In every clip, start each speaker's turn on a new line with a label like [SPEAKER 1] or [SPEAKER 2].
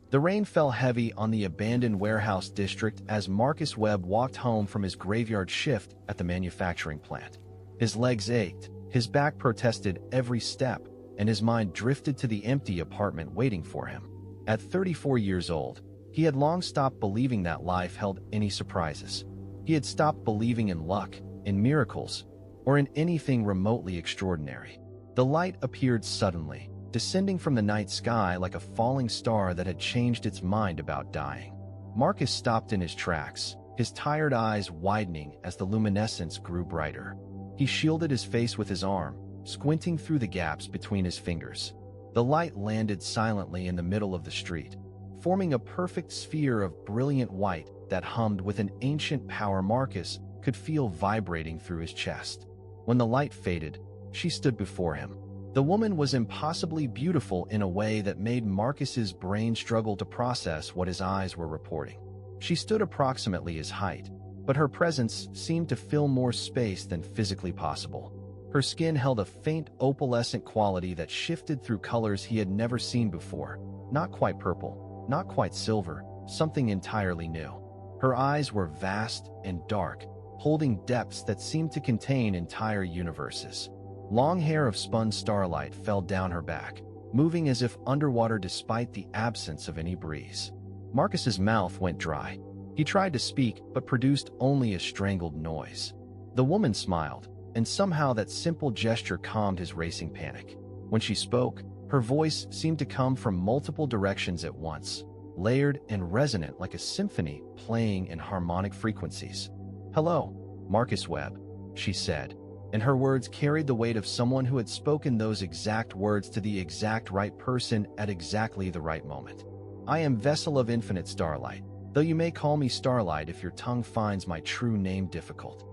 [SPEAKER 1] The rain fell heavy on the abandoned warehouse district as Marcus Webb walked home from his graveyard shift at the manufacturing plant. His legs ached, his back protested every step, and his mind drifted to the empty apartment waiting for him. At 34 years old, he had long stopped believing that life held any surprises. He had stopped believing in luck, in miracles, or in anything remotely extraordinary. The light appeared suddenly, descending from the night sky like a falling star that had changed its mind about dying. Marcus stopped in his tracks, his tired eyes widening as the luminescence grew brighter. He shielded his face with his arm, squinting through the gaps between his fingers. The light landed silently in the middle of the street, forming a perfect sphere of brilliant white that hummed with an ancient power Marcus could feel vibrating through his chest. When the light faded, she stood before him. The woman was impossibly beautiful in a way that made Marcus's brain struggle to process what his eyes were reporting. She stood approximately his height, but her presence seemed to fill more space than physically possible. Her skin held a faint opalescent quality that shifted through colors he had never seen before. Not quite purple, not quite silver, something entirely new. Her eyes were vast and dark, holding depths that seemed to contain entire universes. Long hair of spun starlight fell down her back, moving as if underwater despite the absence of any breeze. Marcus's mouth went dry. He tried to speak, but produced only a strangled noise. The woman smiled, and somehow that simple gesture calmed his racing panic. When she spoke, her voice seemed to come from multiple directions at once, layered and resonant like a symphony playing in harmonic frequencies. "Hello, Marcus Webb," she said, and her words carried the weight of someone who had spoken those exact words to the exact right person at exactly the right moment. "I am Vessel of Infinite Starlight, though you may call me Starlight if your tongue finds my true name difficult."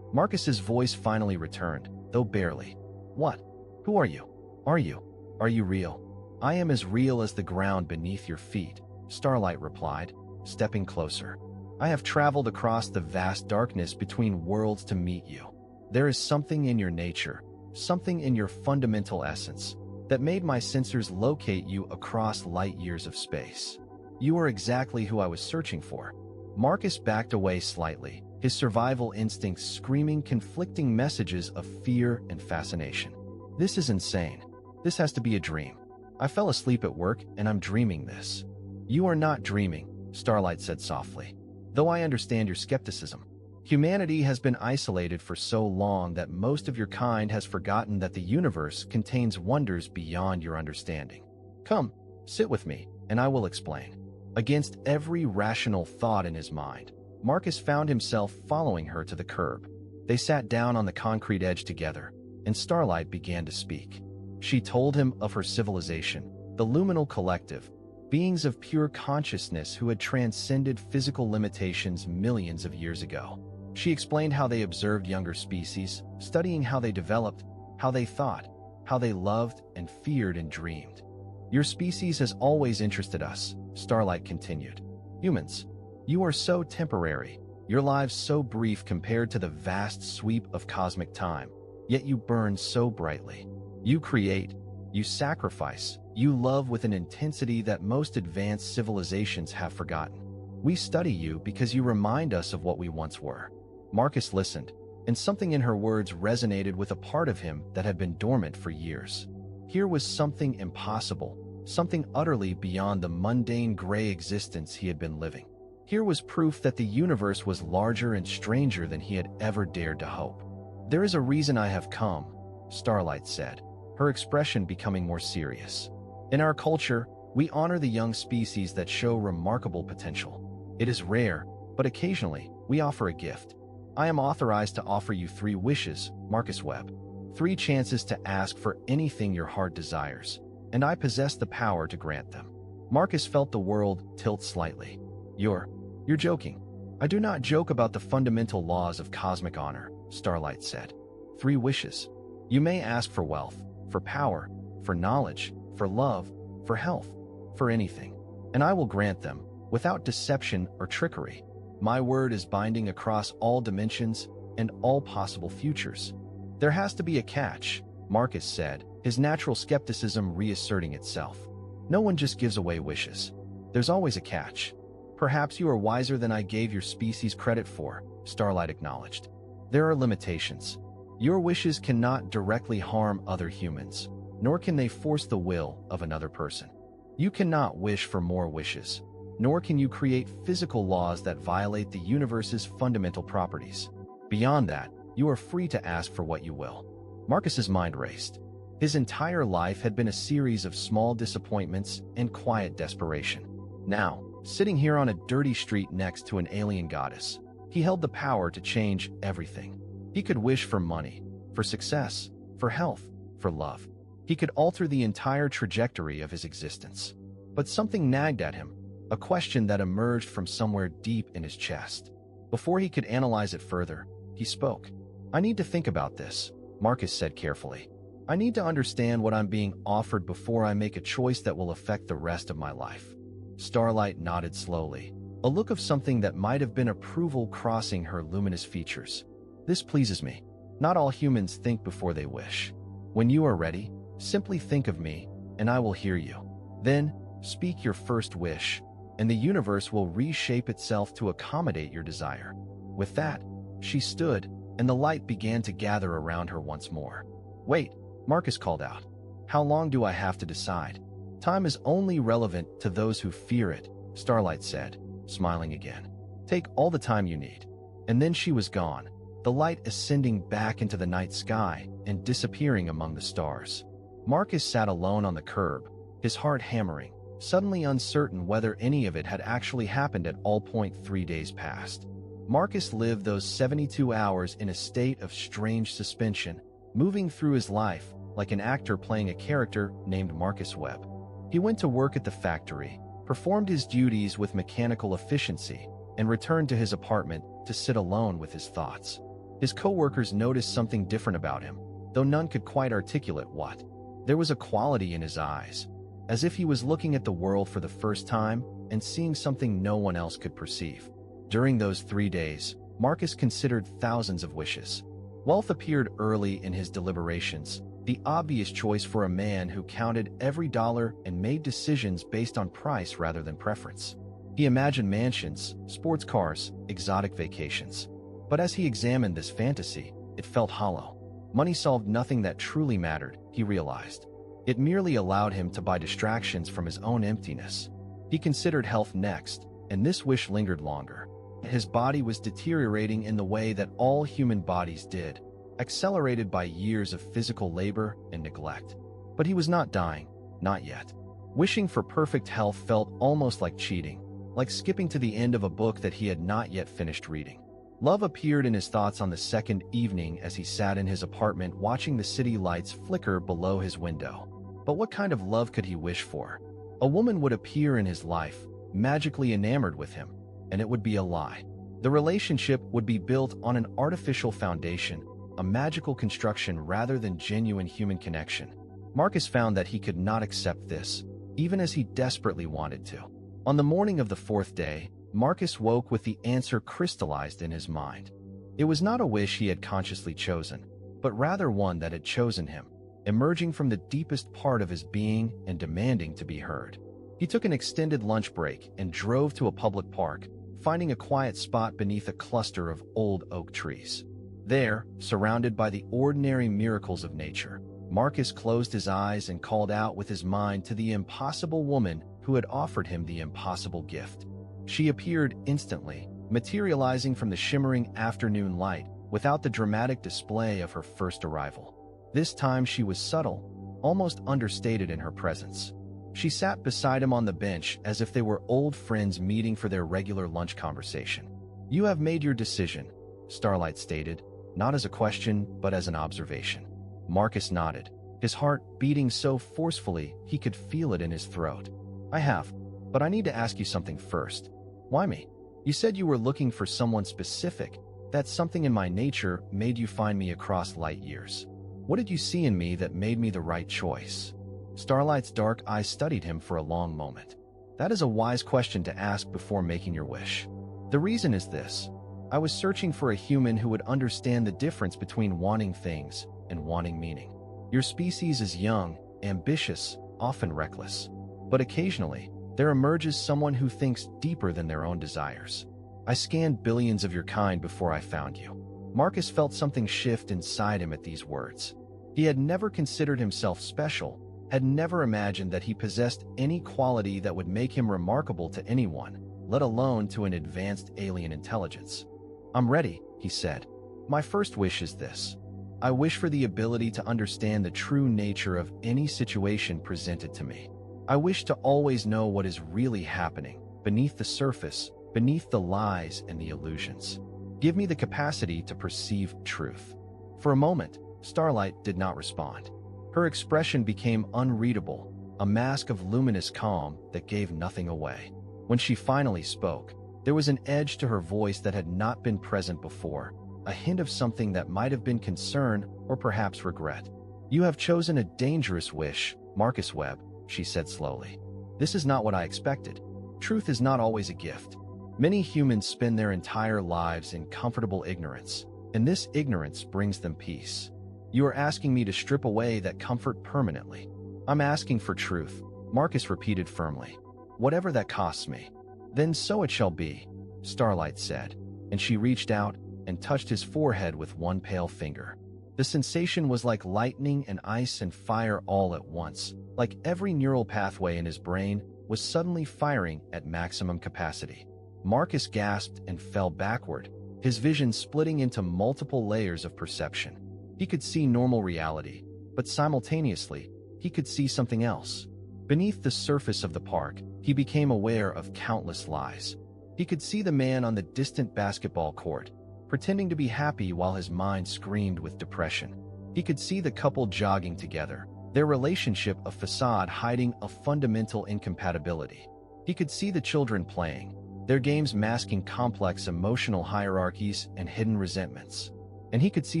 [SPEAKER 1] Marcus's voice finally returned, though barely. "What? Who are you? Are you real?" "I am as real as the ground beneath your feet," Starlight replied, stepping closer. "I have traveled across the vast darkness between worlds to meet you. There is something in your nature, something in your fundamental essence, that made my sensors locate you across light years of space. You are exactly who I was searching for." Marcus backed away slightly, his survival instincts screaming conflicting messages of fear and fascination. "This is insane. This has to be a dream. I fell asleep at work and I'm dreaming this." "You are not dreaming," Starlight said softly, "though I understand your skepticism. Humanity has been isolated for so long that most of your kind has forgotten that the universe contains wonders beyond your understanding. Come, sit with me, and I will explain." Against every rational thought in his mind, Marcus found himself following her to the curb. They sat down on the concrete edge together, and Starlight began to speak. She told him of her civilization, the Luminal Collective, beings of pure consciousness who had transcended physical limitations millions of years ago. She explained how they observed younger species, studying how they developed, how they thought, how they loved and feared and dreamed. "Your species has always interested us," Starlight continued. "Humans, you are so temporary, your lives so brief compared to the vast sweep of cosmic time, yet you burn so brightly. You create, you sacrifice, you love with an intensity that most advanced civilizations have forgotten. We study you because you remind us of what we once were." Marcus listened, and something in her words resonated with a part of him that had been dormant for years. Here was something impossible, something utterly beyond the mundane gray existence he had been living. Here was proof that the universe was larger and stranger than he had ever dared to hope. "There is a reason I have come," Starlight said, her expression becoming more serious. "In our culture, we honor the young species that show remarkable potential. It is rare, but occasionally, we offer a gift. I am authorized to offer you 3 wishes, Marcus Webb. 3 chances to ask for anything your heart desires, and I possess the power to grant them." Marcus felt the world tilt slightly. You're joking." "I do not joke about the fundamental laws of cosmic honor," Starlight said. 3 wishes. You may ask for wealth, for power, for knowledge, for love, for health, for anything, and I will grant them, without deception or trickery. My word is binding across all dimensions and all possible futures." "There has to be a catch," Marcus said, his natural skepticism reasserting itself. "No one just gives away wishes. There's always a catch. Perhaps you are wiser than I gave your species credit for, Starlight acknowledged. There are limitations. Your wishes cannot directly harm other humans, nor can they force the will of another person. You cannot wish for more wishes, nor can you create physical laws that violate the universe's fundamental properties. Beyond that, you are free to ask for what you will. Marcus's mind raced. His entire life had been a series of small disappointments and quiet desperation. Now, sitting here on a dirty street next to an alien goddess, he held the power to change everything. He could wish for money, for success, for health, for love. He could alter the entire trajectory of his existence. But something nagged at him, a question that emerged from somewhere deep in his chest. Before he could analyze it further, he spoke. "I need to think about this," Marcus said carefully. "I need to understand what I'm being offered before I make a choice that will affect the rest of my life." Starlight nodded slowly, a look of something that might have been approval crossing her luminous features. "This pleases me. Not all humans think before they wish. When you are ready, simply think of me, and I will hear you. Then, speak your first wish, and the universe will reshape itself to accommodate your desire." With that, she stood, and the light began to gather around her once more. "Wait," Marcus called out. "How long do I have to decide?" "Time is only relevant to those who fear it," Starlight said, smiling again. "Take all the time you need." And then she was gone, the light ascending back into the night sky and disappearing among the stars. Marcus sat alone on the curb, his heart hammering, suddenly uncertain whether any of it had actually happened at all. 3 days passed. Marcus lived those 72 hours in a state of strange suspension, moving through his life like an actor playing a character named Marcus Webb. He went to work at the factory, performed his duties with mechanical efficiency, and returned to his apartment to sit alone with his thoughts. His co-workers noticed something different about him, though none could quite articulate what. There was a quality in his eyes, as if he was looking at the world for the first time and seeing something no one else could perceive. During those 3 days, Marcus considered thousands of wishes. Wealth appeared early in his deliberations, the obvious choice for a man who counted every dollar and made decisions based on price rather than preference. He imagined mansions, sports cars, exotic vacations. But as he examined this fantasy, it felt hollow. Money solved nothing that truly mattered, he realized. It merely allowed him to buy distractions from his own emptiness. He considered health next, and this wish lingered longer. His body was deteriorating in the way that all human bodies did, accelerated by years of physical labor and neglect. But he was not dying, not yet. Wishing for perfect health felt almost like cheating, like skipping to the end of a book that he had not yet finished reading. Love appeared in his thoughts on the second evening as he sat in his apartment watching the city lights flicker below his window. But what kind of love could he wish for? A woman would appear in his life, magically enamored with him, and it would be a lie. The relationship would be built on an artificial foundation, a magical construction rather than genuine human connection. Marcus found that he could not accept this, even as he desperately wanted to. On the morning of the 4th day, Marcus woke with the answer crystallized in his mind. It was not a wish he had consciously chosen, but rather one that had chosen him, emerging from the deepest part of his being and demanding to be heard. He took an extended lunch break and drove to a public park, finding a quiet spot beneath a cluster of old oak trees. There, surrounded by the ordinary miracles of nature, Marcus closed his eyes and called out with his mind to the impossible woman who had offered him the impossible gift. She appeared instantly, materializing from the shimmering afternoon light without the dramatic display of her first arrival. This time she was subtle, almost understated in her presence. She sat beside him on the bench as if they were old friends meeting for their regular lunch conversation. "You have made your decision," Starlight stated, not as a question, but as an observation. Marcus nodded, his heart beating so forcefully he could feel it in his throat. "I have, but I need to ask you something first." "Why me?" "You said you were looking for someone specific, that something in my nature made you find me across light years. What did you see in me that made me the right choice?" Starlight's dark eyes studied him for a long moment. "That is a wise question to ask before making your wish. The reason is this. I was searching for a human who would understand the difference between wanting things and wanting meaning. Your species is young, ambitious, often reckless. But occasionally, There emerges someone who thinks deeper than their own desires. I scanned billions of your kind before I found you. Marcus felt something shift inside him at these words. He had never considered himself special, had never imagined that he possessed any quality that would make him remarkable to anyone, let alone to an advanced alien intelligence. I'm ready, he said. My first wish is this. I wish for the ability to understand the true nature of any situation presented to me. I wish to always know what is really happening, beneath the surface, beneath the lies and the illusions. Give me the capacity to perceive truth. For a moment, Starlight did not respond. Her expression became unreadable, a mask of luminous calm that gave nothing away. When she finally spoke, there was an edge to her voice that had not been present before, a hint of something that might have been concern or perhaps regret. You have chosen a dangerous wish, Marcus Webb, she said slowly. This is not what I expected. Truth is not always a gift. Many humans spend their entire lives in comfortable ignorance, and this ignorance brings them peace. You are asking me to strip away that comfort permanently. I'm asking for truth, Marcus repeated firmly. Whatever that costs me. Then so it shall be, Starlight said, and she reached out and touched his forehead with one pale finger. The sensation was like lightning and ice and fire all at once, like every neural pathway in his brain was suddenly firing at maximum capacity. Marcus gasped and fell backward, his vision splitting into multiple layers of perception. He could see normal reality, but simultaneously, he could see something else. Beneath the surface of the park, he became aware of countless lies. He could see the man on the distant basketball court, pretending to be happy while his mind screamed with depression. He could see the couple jogging together, their relationship a facade hiding a fundamental incompatibility. He could see the children playing, their games masking complex emotional hierarchies and hidden resentments. And he could see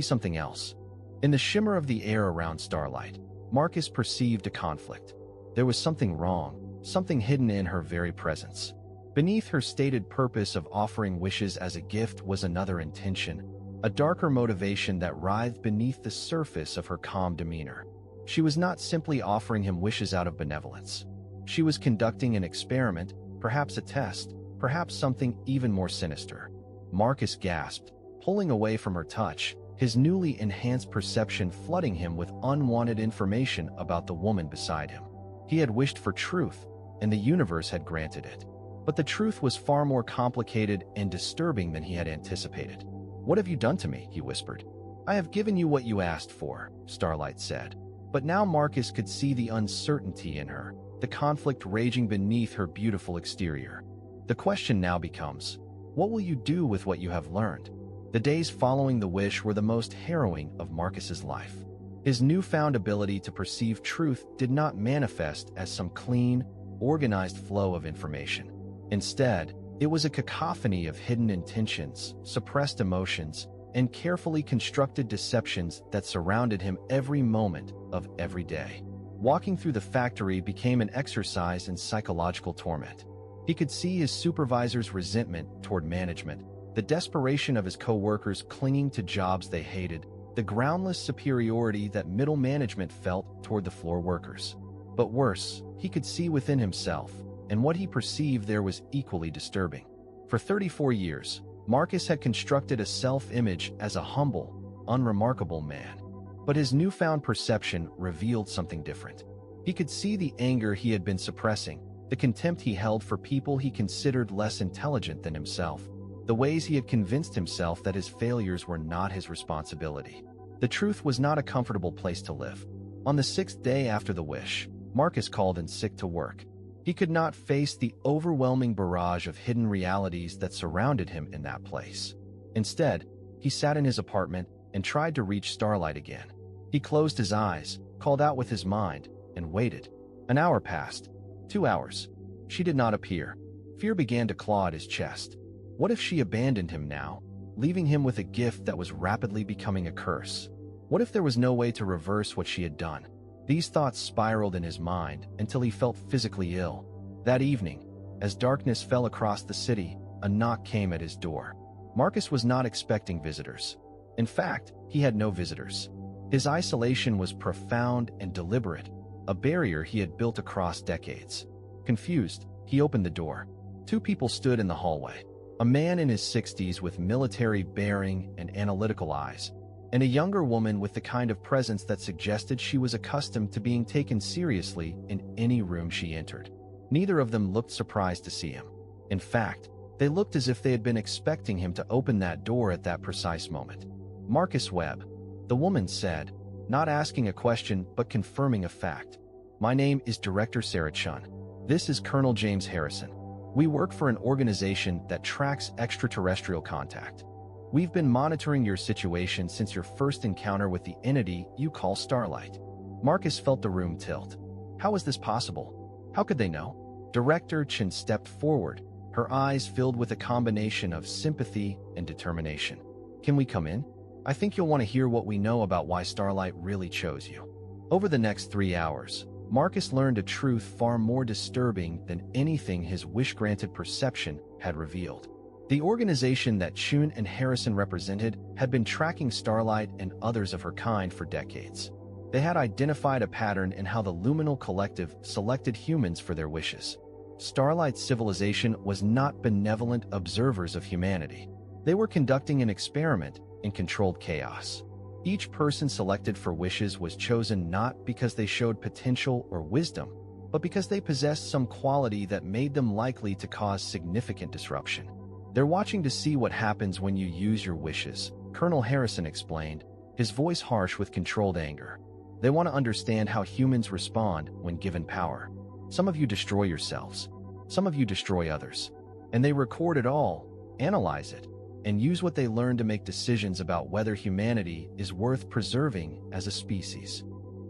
[SPEAKER 1] something else. In the shimmer of the air around Starlight, Marcus perceived a conflict. There was something wrong, something hidden in her very presence. Beneath her stated purpose of offering wishes as a gift was another intention, a darker motivation that writhed beneath the surface of her calm demeanor. She was not simply offering him wishes out of benevolence. She was conducting an experiment, perhaps a test, perhaps something even more sinister. Marcus gasped, pulling away from her touch, his newly enhanced perception flooding him with unwanted information about the woman beside him. He had wished for truth, and the universe had granted it. But the truth was far more complicated and disturbing than he had anticipated. What have you done to me? He whispered. I have given you what you asked for, Starlight said. But now Marcus could see the uncertainty in her, the conflict raging beneath her beautiful exterior. The question now becomes, what will you do with what you have learned? The days following the wish were the most harrowing of Marcus's life. His newfound ability to perceive truth did not manifest as some clean, organized flow of information. Instead, it was a cacophony of hidden intentions, suppressed emotions, and carefully constructed deceptions that surrounded him every moment of every day. Walking through the factory became an exercise in psychological torment. He could see his supervisor's resentment toward management, the desperation of his co-workers clinging to jobs they hated, the groundless superiority that middle management felt toward the floor workers. But worse, he could see within himself, and what he perceived there was equally disturbing. For 34 years, Marcus had constructed a self-image as a humble, unremarkable man. But his newfound perception revealed something different. He could see the anger he had been suppressing, the contempt he held for people he considered less intelligent than himself, the ways he had convinced himself that his failures were not his responsibility. The truth was not a comfortable place to live. On the 6th day after the wish, Marcus called in sick to work. He could not face the overwhelming barrage of hidden realities that surrounded him in that place. Instead, he sat in his apartment and tried to reach Starlight again. He closed his eyes, called out with his mind, and waited. An hour passed. 2 hours. She did not appear. Fear began to claw at his chest. What if she abandoned him now, leaving him with a gift that was rapidly becoming a curse? What if there was no way to reverse what she had done? These thoughts spiraled in his mind until he felt physically ill. That evening, as darkness fell across the city, a knock came at his door. Marcus was not expecting visitors. In fact, he had no visitors. His isolation was profound and deliberate, a barrier he had built across decades. Confused, He opened the door. Two people stood in the hallway. A man in his 60s with military bearing and analytical eyes, and a younger woman with the kind of presence that suggested she was accustomed to being taken seriously in any room she entered. Neither of them looked surprised to see him. In fact, they looked as if they had been expecting him to open that door at that precise moment. "Marcus Webb," the woman said, not asking a question but confirming a fact. "My name is Director Sarah Chun. This is Colonel James Harrison. We work for an organization that tracks extraterrestrial contact. We've been monitoring your situation since your first encounter with the entity you call Starlight." Marcus felt the room tilt. How is this possible? How could they know? Director Chun stepped forward, her eyes filled with a combination of sympathy and determination. "Can we come in? I think you'll want to hear what we know about why Starlight really chose you." Over the next 3 hours, Marcus learned a truth far more disturbing than anything his wish-granted perception had revealed. The organization that Chun and Harrison represented had been tracking Starlight and others of her kind for decades. They had identified a pattern in how the Luminal Collective selected humans for their wishes. Starlight's civilization was not benevolent observers of humanity. They were conducting an experiment in controlled chaos. Each person selected for wishes was chosen not because they showed potential or wisdom, but because they possessed some quality that made them likely to cause significant disruption. "They're watching to see what happens when you use your wishes," Colonel Harrison explained, his voice harsh with controlled anger. "They want to understand how humans respond when given power. Some of you destroy yourselves. Some of you destroy others. And they record it all, analyze it, and use what they learn to make decisions about whether humanity is worth preserving as a species."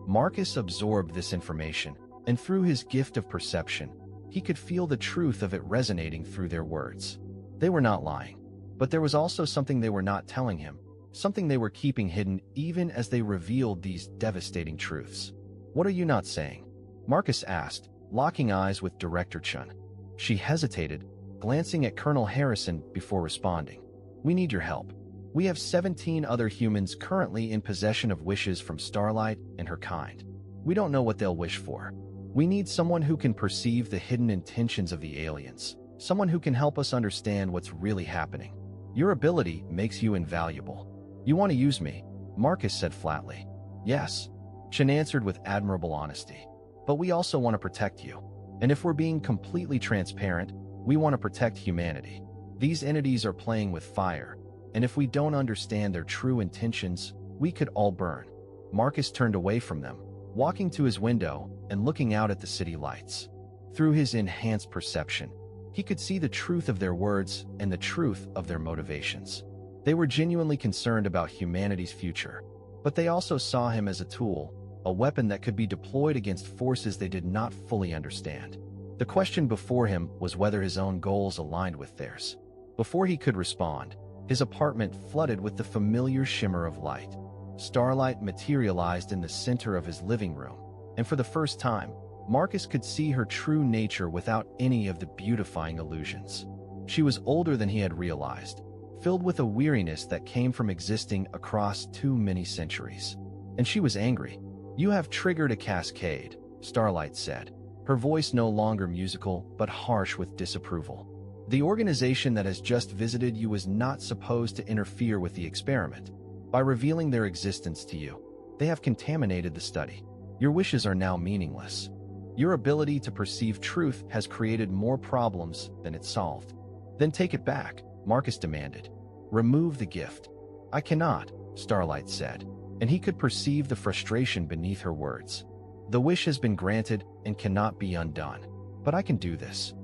[SPEAKER 1] Marcus absorbed this information, and through his gift of perception, he could feel the truth of it resonating through their words. They were not lying, but there was also something they were not telling him, something they were keeping hidden even as they revealed these devastating truths. "What are you not saying?" Marcus asked, locking eyes with Director Chun. She hesitated, glancing at Colonel Harrison before responding. "We need your help. We have 17 other humans currently in possession of wishes from Starlight and her kind. We don't know what they'll wish for. We need someone who can perceive the hidden intentions of the aliens, someone who can help us understand what's really happening. Your ability makes you invaluable." "You want to use me?" Marcus said flatly. "Yes," Chun answered with admirable honesty. "But we also want to protect you. And if we're being completely transparent, we want to protect humanity. These entities are playing with fire, and if we don't understand their true intentions, we could all burn." Marcus turned away from them, walking to his window and looking out at the city lights. Through his enhanced perception, he could see the truth of their words and the truth of their motivations. They were genuinely concerned about humanity's future, but they also saw him as a tool, a weapon that could be deployed against forces they did not fully understand. The question before him was whether his own goals aligned with theirs. Before he could respond, his apartment flooded with the familiar shimmer of light. Starlight materialized in the center of his living room, and for the first time, Marcus could see her true nature without any of the beautifying illusions. She was older than he had realized, filled with a weariness that came from existing across too many centuries. And she was angry. "You have triggered a cascade," Starlight said, her voice no longer musical but harsh with disapproval. "The organization that has just visited you was not supposed to interfere with the experiment. By revealing their existence to you, they have contaminated the study. Your wishes are now meaningless. Your ability to perceive truth has created more problems than it solved." "Then take it back," Marcus demanded. "Remove the gift." "I cannot," Starlight said, and he could perceive the frustration beneath her words. "The wish has been granted and cannot be undone. But I can do this."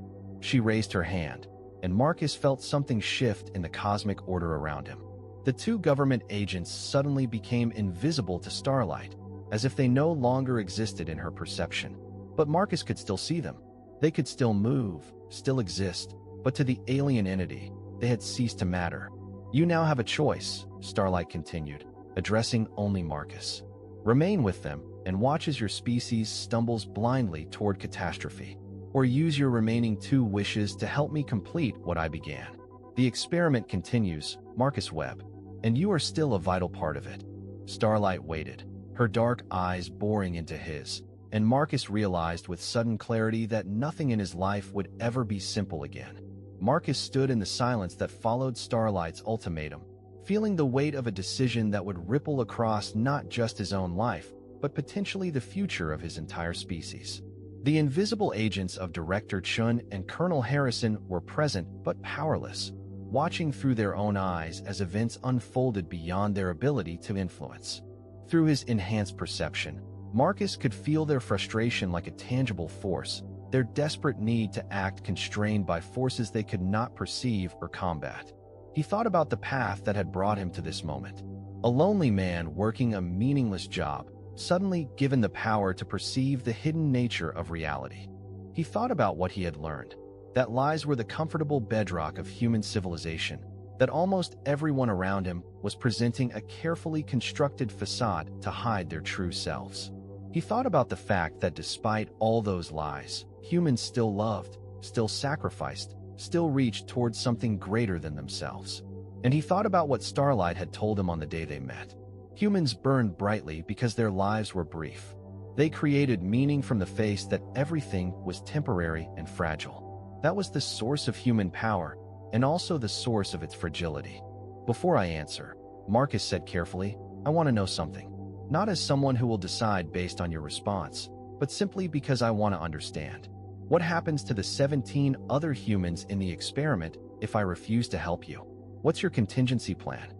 [SPEAKER 1] She raised her hand, and Marcus felt something shift in the cosmic order around him. The two government agents suddenly became invisible to Starlight, as if they no longer existed in her perception. But Marcus could still see them. They could still move, still exist, but to the alien entity, they had ceased to matter. "You now have a choice," Starlight continued, addressing only Marcus. "Remain with them and watch as your species stumbles blindly toward catastrophe. Or use your remaining 2 wishes to help me complete what I began. The experiment continues, Marcus Webb, and you are still a vital part of it." Starlight waited, her dark eyes boring into his. and Marcus realized with sudden clarity that nothing in his life would ever be simple again. Marcus stood in the silence that followed Starlight's ultimatum, feeling the weight of a decision that would ripple across not just his own life, but potentially the future of his entire species. The invisible agents of Director Chun and Colonel Harrison were present but powerless, watching through their own eyes as events unfolded beyond their ability to influence. Through his enhanced perception, Marcus could feel their frustration like a tangible force, their desperate need to act constrained by forces they could not perceive or combat. He thought about the path that had brought him to this moment. A lonely man working a meaningless job, suddenly given the power to perceive the hidden nature of reality. He thought about what he had learned, that lies were the comfortable bedrock of human civilization, that almost everyone around him was presenting a carefully constructed facade to hide their true selves. He thought about the fact that despite all those lies, humans still loved, still sacrificed, still reached towards something greater than themselves. And he thought about what Starlight had told him on the day they met. Humans burned brightly because their lives were brief. They created meaning from the face that everything was temporary and fragile. That was the source of human power, and also the source of its fragility. Before I answer, Marcus said carefully, I want to know something. Not as someone who will decide based on your response, but simply because I want to understand. What happens to the 17 other humans in the experiment if I refuse to help you? What's your contingency plan?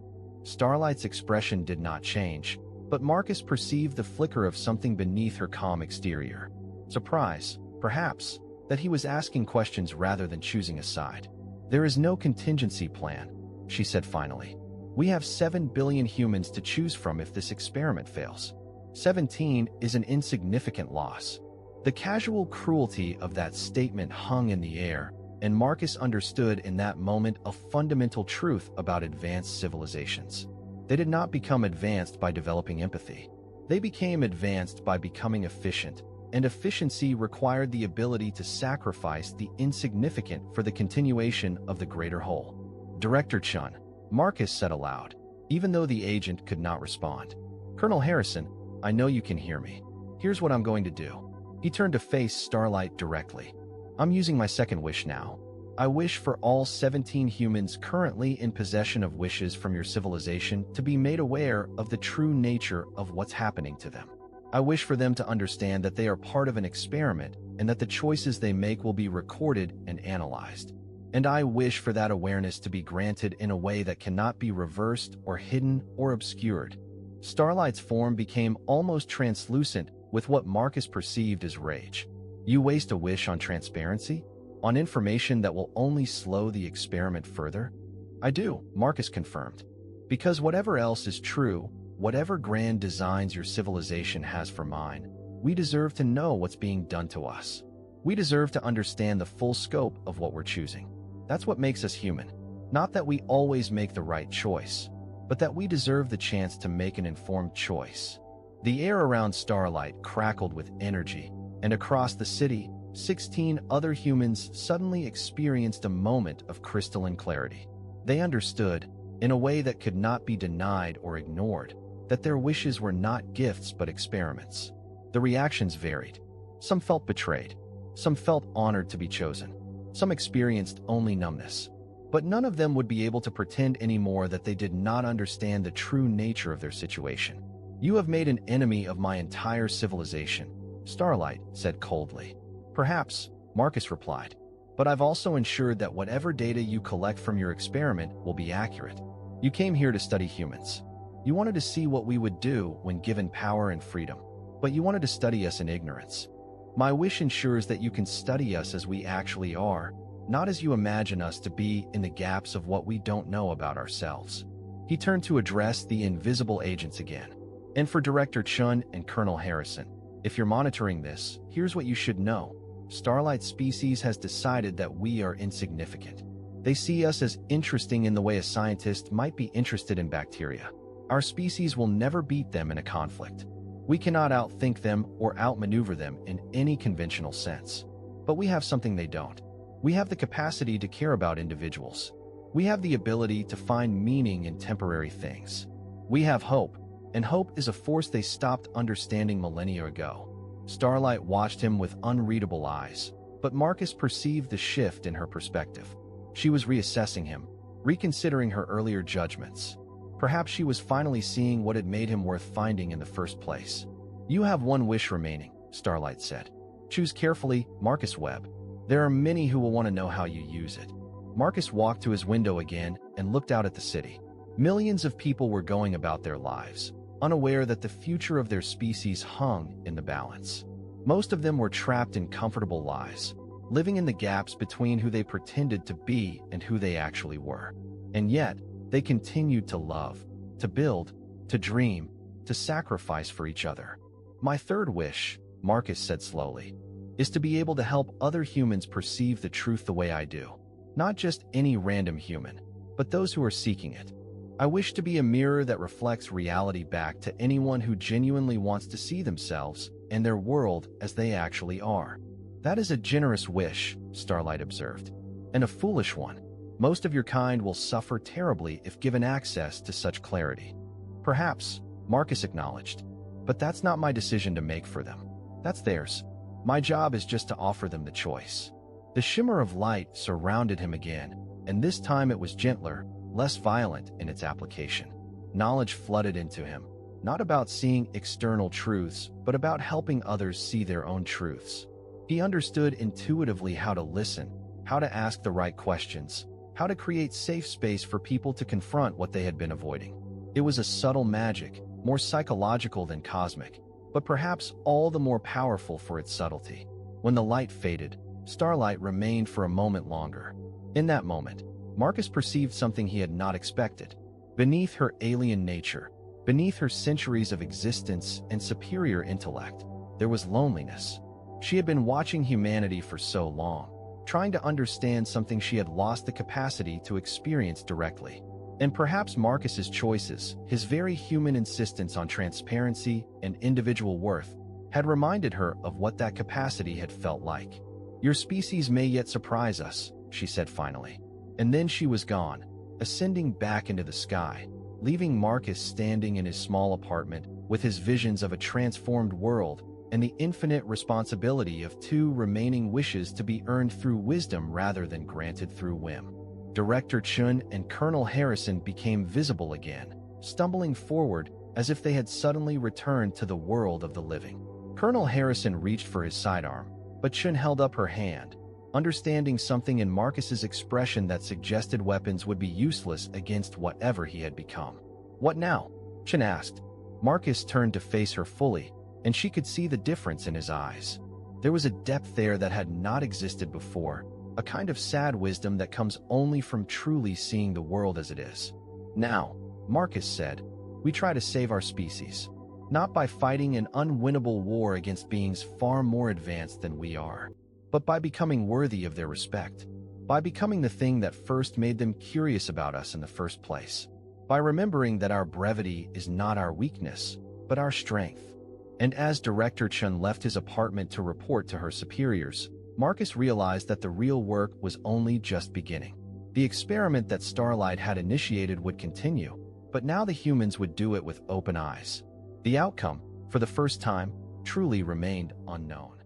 [SPEAKER 1] Starlight's expression did not change, but Marcus perceived the flicker of something beneath her calm exterior. Surprise, perhaps, that he was asking questions rather than choosing a side. There is no contingency plan, she said finally. We have 7 billion humans to choose from if this experiment fails. 17 is an insignificant loss. The casual cruelty of that statement hung in the air, and Marcus understood in that moment a fundamental truth about advanced civilizations. They did not become advanced by developing empathy. They became advanced by becoming efficient, and efficiency required the ability to sacrifice the insignificant for the continuation of the greater whole. Director Chun, Marcus said aloud, even though the agent could not respond. Colonel Harrison, I know you can hear me. Here's what I'm going to do. He turned to face Starlight directly. I'm using my second wish now. I wish for all 17 humans currently in possession of wishes from your civilization to be made aware of the true nature of what's happening to them. I wish for them to understand that they are part of an experiment and that the choices they make will be recorded and analyzed. And I wish for that awareness to be granted in a way that cannot be reversed or hidden or obscured. Starlight's form became almost translucent with what Marcus perceived as rage. You waste a wish on transparency? On information that will only slow the experiment further? I do, Marcus confirmed. Because whatever else is true, whatever grand designs your civilization has for mine, we deserve to know what's being done to us. We deserve to understand the full scope of what we're choosing. That's what makes us human. Not that we always make the right choice, but that we deserve the chance to make an informed choice. The air around Starlight crackled with energy, and across the city, 16 other humans suddenly experienced a moment of crystalline clarity. They understood, in a way that could not be denied or ignored, that their wishes were not gifts but experiments. The reactions varied. Some felt betrayed. Some felt honored to be chosen. Some experienced only numbness. But none of them would be able to pretend anymore that they did not understand the true nature of their situation. You have made an enemy of my entire civilization, Starlight said coldly. Perhaps, Marcus replied, but I've also ensured that whatever data you collect from your experiment will be accurate. You came here to study humans. You wanted to see what we would do when given power and freedom, but you wanted to study us in ignorance. My wish ensures that you can study us as we actually are, not as you imagine us to be in the gaps of what we don't know about ourselves. He turned to address the invisible agents again. And for Director Chun and Colonel Harrison, if you're monitoring this, here's what you should know. Starlight species has decided that we are insignificant. They see us as interesting in the way a scientist might be interested in bacteria. Our species will never beat them in a conflict. We cannot outthink them or outmaneuver them in any conventional sense. But we have something they don't. We have the capacity to care about individuals. We have the ability to find meaning in temporary things. We have hope, and hope is a force they stopped understanding millennia ago. Starlight watched him with unreadable eyes, but Marcus perceived the shift in her perspective. She was reassessing him, reconsidering her earlier judgments. Perhaps she was finally seeing what had made him worth finding in the first place. "You have one wish remaining," Starlight said. "Choose carefully, Marcus Webb. There are many who will want to know how you use it." Marcus walked to his window again and looked out at the city. Millions of people were going about their lives, unaware that the future of their species hung in the balance. Most of them were trapped in comfortable lies, living in the gaps between who they pretended to be and who they actually were. And yet, they continued to love, to build, to dream, to sacrifice for each other. "My third wish," Marcus said slowly, "is to be able to help other humans perceive the truth the way I do. Not just any random human, but those who are seeking it. I wish to be a mirror that reflects reality back to anyone who genuinely wants to see themselves and their world as they actually are." "That is a generous wish," Starlight observed, "and a foolish one. Most of your kind will suffer terribly if given access to such clarity." "Perhaps," Marcus acknowledged, "but that's not my decision to make for them. That's theirs. My job is just to offer them the choice." The shimmer of light surrounded him again, and this time it was gentler, less violent in its application. Knowledge flooded into him, not about seeing external truths, but about helping others see their own truths. He understood intuitively how to listen, how to ask the right questions, how to create safe space for people to confront what they had been avoiding. It was a subtle magic, more psychological than cosmic, but perhaps all the more powerful for its subtlety. When the light faded, Starlight remained for a moment longer. In that moment, Marcus perceived something he had not expected. Beneath her alien nature, beneath her centuries of existence and superior intellect, there was loneliness. She had been watching humanity for so long, trying to understand something she had lost the capacity to experience directly. And perhaps Marcus's choices, his very human insistence on transparency and individual worth, had reminded her of what that capacity had felt like. "Your species may yet surprise us," she said finally. And then she was gone, ascending back into the sky, leaving Marcus standing in his small apartment with his visions of a transformed world and the infinite responsibility of two remaining wishes to be earned through wisdom rather than granted through whim. Director Chun and Colonel Harrison became visible again, stumbling forward as if they had suddenly returned to the world of the living. Colonel Harrison reached for his sidearm, but Chun held up her hand, understanding something in Marcus's expression that suggested weapons would be useless against whatever he had become. "What now?" Chun asked. Marcus turned to face her fully, and she could see the difference in his eyes. There was a depth there that had not existed before, a kind of sad wisdom that comes only from truly seeing the world as it is. "Now," Marcus said, "we try to save our species, not by fighting an unwinnable war against beings far more advanced than we are, but by becoming worthy of their respect, by becoming the thing that first made them curious about us in the first place, by remembering that our brevity is not our weakness, but our strength." And as Director Chun left his apartment to report to her superiors, Marcus realized that the real work was only just beginning. The experiment that Starlight had initiated would continue, but now the humans would do it with open eyes. The outcome, for the first time, truly remained unknown.